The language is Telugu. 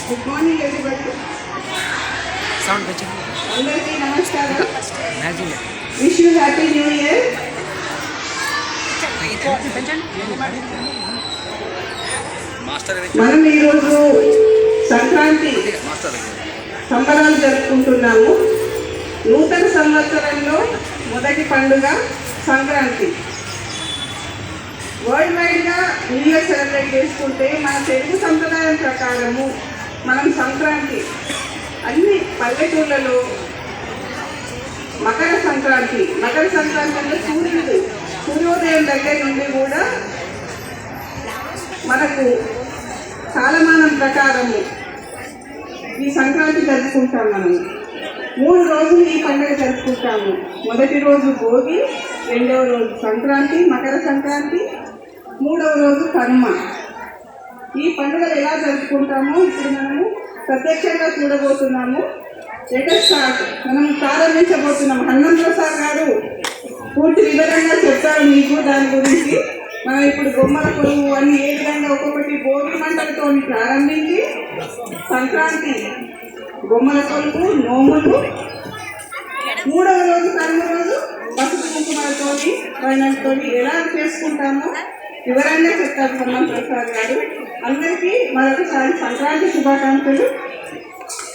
Good morning everybody. సౌండ్ పెంచండి. అందరికీ నమస్కారం. Magic wish you happy new year. మనం ఈరోజు సంక్రాంతి సంబరాలు జరుపుకుంటున్నాము. నూతన సంవత్సరంలో మొదటి పండుగ సంక్రాంతి. వరల్డ్ వైడ్గా న్యూ ఇయర్ సెలబ్రేట్ చేసుకుంటే మన తెలుగు సంప్రదాయం ప్రకారము మనం సంక్రాంతి అన్ని పల్లెటూళ్ళలో మకర సంక్రాంతి అంటే సూర్యోదయం దగ్గర నుండి కూడా మనకు కాలమానం ప్రకారము ఈ సంక్రాంతి జరుపుకుంటాం. మనం 3 రోజులు ఈ పండుగ జరుపుకుంటాము. మొదటి రోజు భోగి, రెండవ రోజు సంక్రాంతి మకర సంక్రాంతి, 3వ రోజు కనుమ. ఈ పండుగలు ఎలా జరుపుకుంటామో ఇప్పుడు మనము ప్రత్యక్షంగా చూడబోతున్నాము. మనం ప్రారంభించబోతున్నాం. హనుమంత్ ప్రసాద్ గారు పూర్తి వివరంగా చెప్తారు మీకు దాని గురించి. మనం ఇప్పుడు బొమ్మల కొలువు అన్ని ఏ విధంగా ఒక్కొక్కటి భోగి మంటలతో ప్రారంభించి సంక్రాంతి బొమ్మల కొలువు, నోములు, 3వ రోజు కనుమ రోజు పసుపు కుంకుమలతో పైనతో ఎలా చేసుకుంటామో వివరంగా చెప్తారు హనుమంత్ ప్రసాద్ గారు. అందరికీ మరొకసారి సంక్రాంతి శుభాకాంక్షలు.